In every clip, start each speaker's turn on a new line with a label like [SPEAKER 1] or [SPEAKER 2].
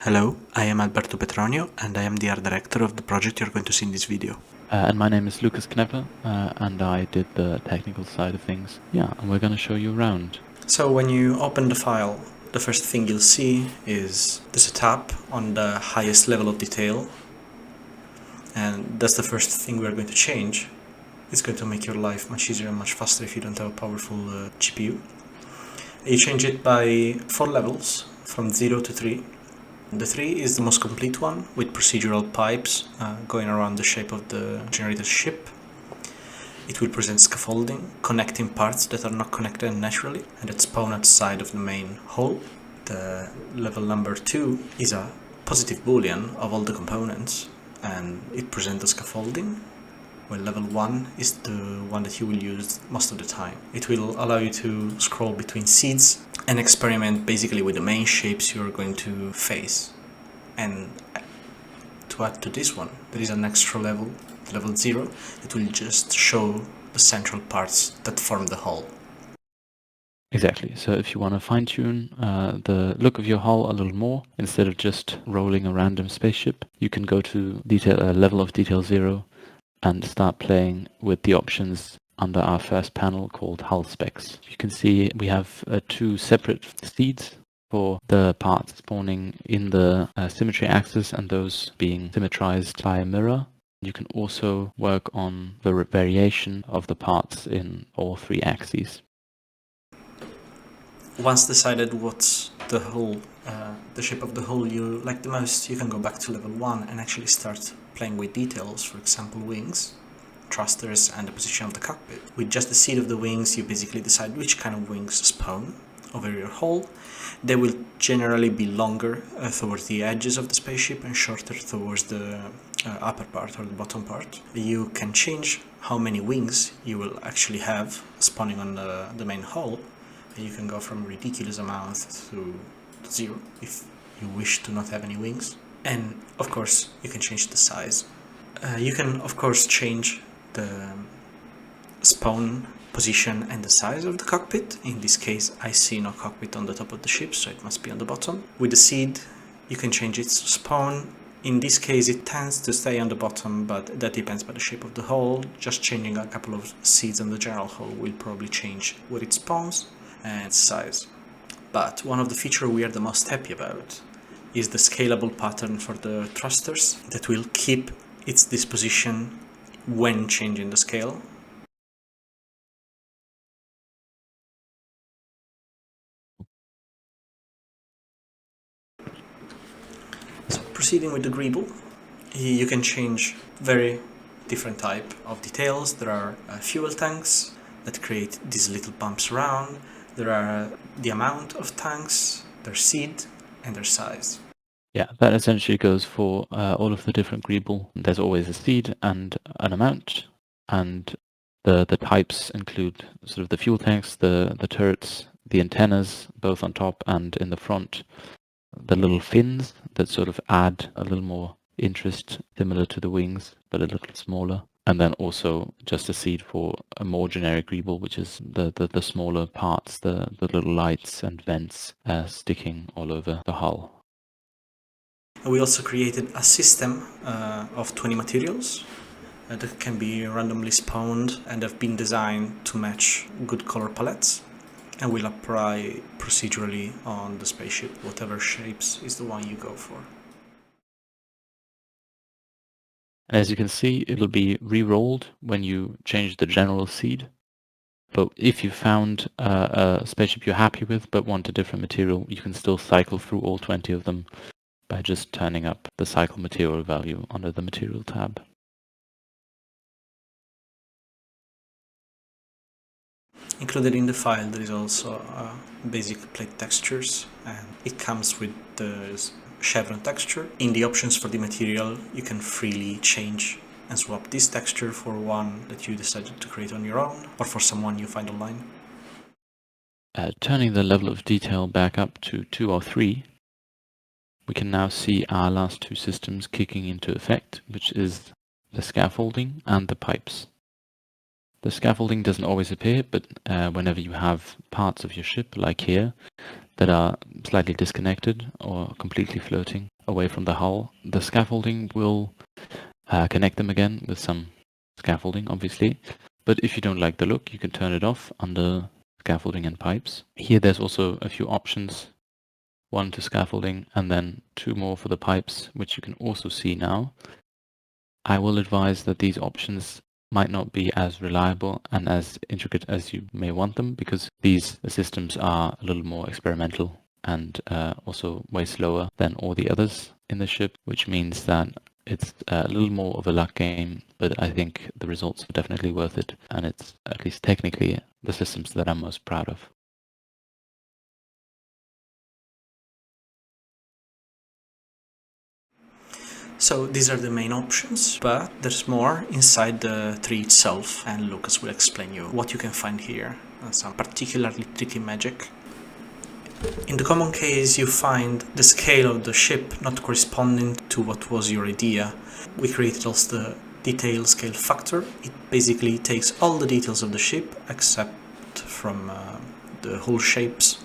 [SPEAKER 1] Hello, I am Alberto Petronio and I am the art director of the project you're going to see in this video.
[SPEAKER 2] And my name is Lucas Knepper, and I did the technical side of things. Yeah, and we're going to show you around.
[SPEAKER 1] So when you open the file, the first thing you'll see is there's a tab on the highest level of detail, and that's the first thing we're going to change. It's going to make your life much easier and much faster if you don't have a powerful GPU. You change it by 4 levels, from 0 to 3. The 3 is the most complete one, with procedural pipes going around the shape of the generated ship. It will present scaffolding, connecting parts that are not connected naturally and that spawn outside of the main hull. The level number 2 is a positive boolean of all the components, and it presents the scaffolding. Well, level 1 is the one that you will use most of the time. It will allow you to scroll between seeds and experiment basically with the main shapes you're going to face. And to add to this one, there is an extra level, level 0, that will just show the central parts that form the hull.
[SPEAKER 2] Exactly. So if you want to fine-tune the look of your hull a little more, instead of just rolling a random spaceship, you can go to level of detail 0 and start playing with the options under our first panel called hull specs. You can see we have 2 separate seeds for the parts spawning in the symmetry axis and those being symmetrized by a mirror. You can also work on the variation of the parts in all 3 axes.
[SPEAKER 1] Once decided what's the shape of the hull you like the most, you can go back to level 1 and actually start playing with details, for example wings, thrusters and the position of the cockpit. With just the seed of the wings, you basically decide which kind of wings spawn over your hull. They will generally be longer towards the edges of the spaceship and shorter towards the upper part or the bottom part. You can change how many wings you will actually have spawning on the main hull. You can go from a ridiculous amount to 0 if you wish to not have any wings. And of course you can change the size. You can of course change the spawn position and the size of the cockpit. In this case I see no cockpit on the top of the ship, so it must be on the bottom. With the seed you can change its spawn. In this case it tends to stay on the bottom, but that depends by the shape of the hull. Just changing a couple of seeds on the general hull will probably change where it spawns and its size. But one of the features we are the most happy about is the scalable pattern for the thrusters that will keep its disposition when changing the scale. So proceeding with the greeble, you can change very different type of details. There are fuel tanks that create these little bumps around. There are the amount of tanks, their seed, and their size.
[SPEAKER 2] Yeah, that essentially goes for all of the different greeble. There's always a seed and an amount, and the types include sort of the fuel tanks, the turrets, the antennas, both on top and in the front, the little fins that sort of add a little more interest, similar to the wings, but a little smaller. And then also just a seed for a more generic greeble, which is the smaller parts, the little lights and vents sticking all over the hull.
[SPEAKER 1] We also created a system of 20 materials that can be randomly spawned and have been designed to match good color palettes, and will apply procedurally on the spaceship, whatever shapes is the one you go for.
[SPEAKER 2] And as you can see, it'll be re-rolled when you change the general seed. But if you found a spaceship you're happy with but want a different material, you can still cycle through all 20 of them by just turning up the cycle material value under the material tab.
[SPEAKER 1] Included in the file there is also basic plate textures, and it comes with the chevron texture. In the options for the material you can freely change and swap this texture for one that you decided to create on your own or for someone you find online.
[SPEAKER 2] Turning the level of detail back up to 2 or 3, we can now see our last 2 systems kicking into effect, which is the scaffolding and the pipes. The scaffolding doesn't always appear, but whenever you have parts of your ship, like here, that are slightly disconnected or completely floating away from the hull, the scaffolding will connect them again with some scaffolding, obviously. But if you don't like the look, you can turn it off under scaffolding and pipes. Here there's also a few options. One to scaffolding and then 2 more for the pipes, which you can also see now. I will advise that these options might not be as reliable and as intricate as you may want them, because these systems are a little more experimental and also way slower than all the others in the ship, which means that it's a little more of a luck game, but I think the results are definitely worth it, and it's at least technically the systems that I'm most proud of.
[SPEAKER 1] So these are the main options, but there's more inside the tree itself, and Lucas will explain you what you can find here, and some particularly tricky magic. In the common case, you find the scale of the ship not corresponding to what was your idea. We created also the detail scale factor. It basically takes all the details of the ship except from the hull shapes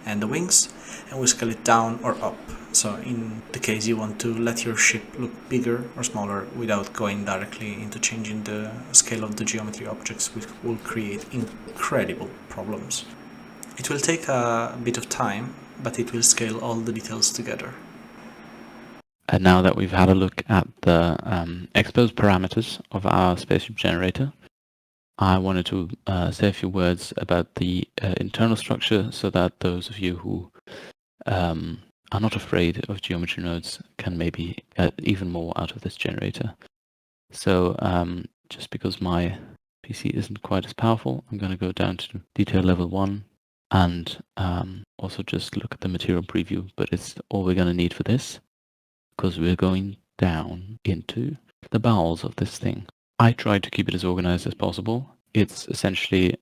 [SPEAKER 1] and the wings, and we scale it down or up. So in the case you want to let your ship look bigger or smaller without going directly into changing the scale of the geometry objects, which will create incredible problems. It will take a bit of time, but it will scale all the details together.
[SPEAKER 2] And now that we've had a look at the exposed parameters of our spaceship generator, I wanted to say a few words about the internal structure, so that those of you who are not afraid of geometry nodes can maybe get even more out of this generator. So just because my PC isn't quite as powerful, I'm going to go down to detail level 1 and also just look at the material preview, but it's all we're going to need for this, because we're going down into the bowels of this thing. I tried to keep it as organized as possible. It's essentially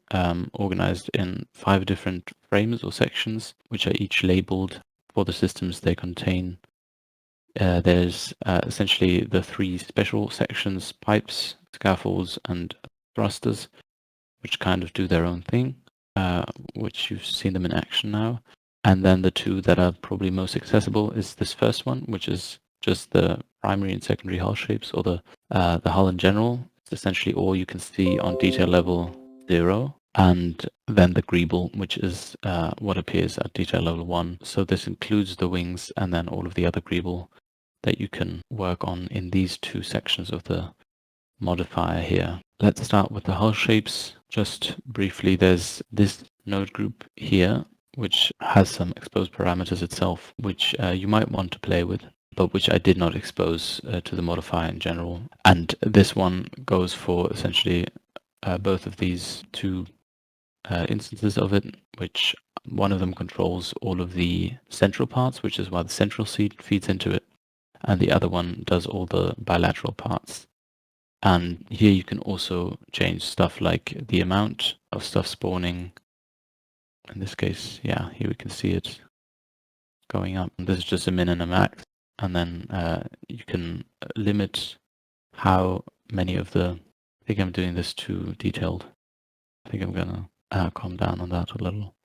[SPEAKER 2] organized in 5 different frames or sections, which are each labeled for the systems they contain. There's essentially the 3 special sections: pipes, scaffolds, and thrusters, which kind of do their own thing, which you've seen them in action now. And then the 2 that are probably most accessible is this first one, which is just the primary and secondary hull shapes, or the hull in general. It's essentially all you can see on detail level 0. And then the greeble, which is what appears at detail level 1. So this includes the wings and then all of the other greeble that you can work on in these 2 sections of the modifier here. Let's start with the hull shapes. Just briefly, there's this node group here, which has some exposed parameters itself, which you might want to play with, but which I did not expose to the modifier in general. And this one goes for essentially both of these 2 instances of it, which one of them controls all of the central parts, which is why the central seed feeds into it, and the other one does all the bilateral parts. And here you can also change stuff like the amount of stuff spawning. In this case, yeah, here we can see it going up. And this is just a min and a max. And then you can limit how many of the... I think I'm doing this too detailed. I think I'm going to calm down on that a little.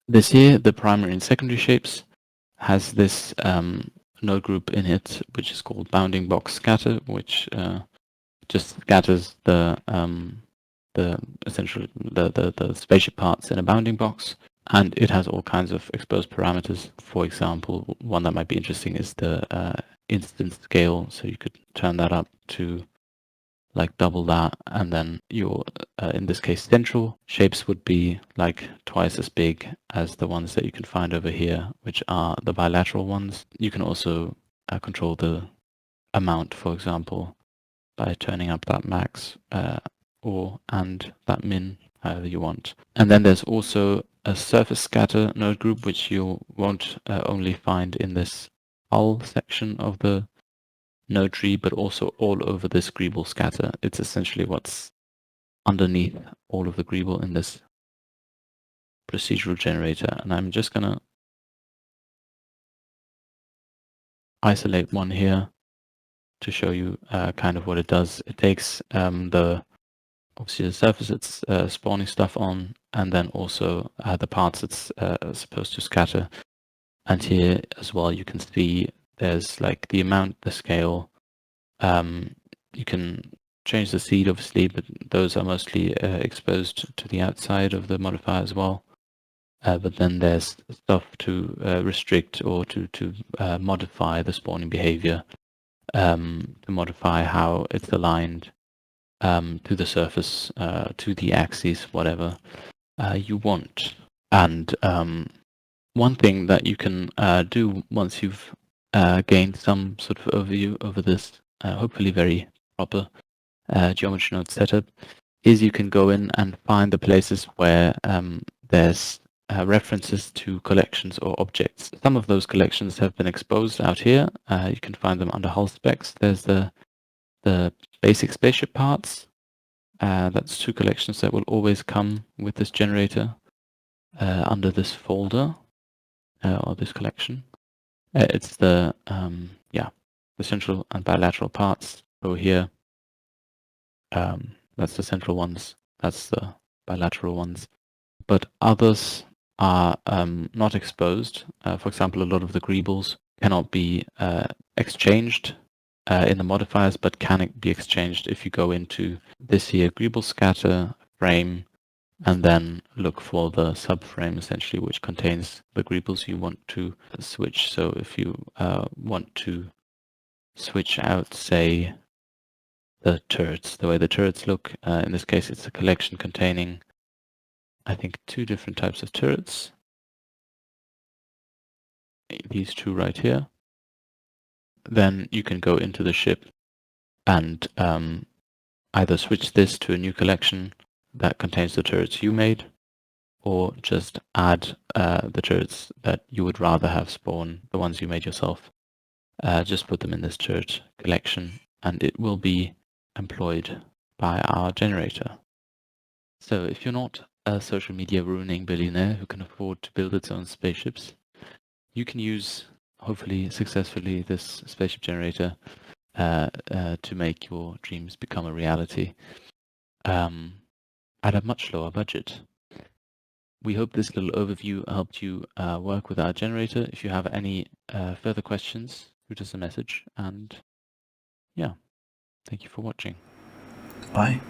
[SPEAKER 2] This here, the primary and secondary shapes, has this node group in it, which is called bounding box scatter, which just scatters the essentially the spaceship parts in a bounding box, and it has all kinds of exposed parameters. For example, one that might be interesting is the instance scale, so you could turn that up to like double that, and then your in this case central shapes would be like twice as big as the ones that you can find over here, which are the bilateral ones. You can also control the amount, for example, by turning up that max and that min, however you want. And then there's also a surface scatter node group, which you won't only find in this hull section of the node tree, but also all over this greeble scatter. It's essentially what's underneath all of the greeble in this procedural generator. And I'm just going to isolate one here to show you kind of what it does. It takes obviously the surface it's spawning stuff on, and then also the parts it's supposed to scatter. And here as well, you can see there's like the amount, the scale. You can change the seed, obviously, but those are mostly exposed to the outside of the modifier as well. But then there's stuff to restrict or to modify the spawning behavior, to modify how it's aligned to the surface, to the axis, whatever you want. And one thing that you can do once you've gained some sort of overview over this, hopefully very proper geometry node setup, is you can go in and find the places where there's references to collections or objects. Some of those collections have been exposed out here. You can find them under hull specs. There's the basic spaceship parts. That's 2 collections that will always come with this generator under this folder or this collection. It's the the central and bilateral parts over here. That's the central ones. That's the bilateral ones. But others are not exposed. For example, a lot of the greebles cannot be exchanged in the modifiers, but can be exchanged if you go into this here greeble scatter frame and then look for the subframe essentially, which contains the greebles you want to switch. So if you want to switch out, say, the turrets, the way the turrets look, in this case it's a collection containing, I think, 2 different types of turrets. These 2 right here. Then you can go into the ship and either switch this to a new collection that contains the turrets you made, or just add the turrets that you would rather have spawn, the ones you made yourself. Just put them in this turret collection and it will be employed by our generator. So if you're not a social media ruining billionaire who can afford to build its own spaceships, you can use, hopefully successfully, this spaceship generator to make your dreams become a reality at a much lower budget. We hope this little overview helped you work with our generator. If you have any further questions, shoot us a message, and yeah, thank you for watching.
[SPEAKER 1] Bye.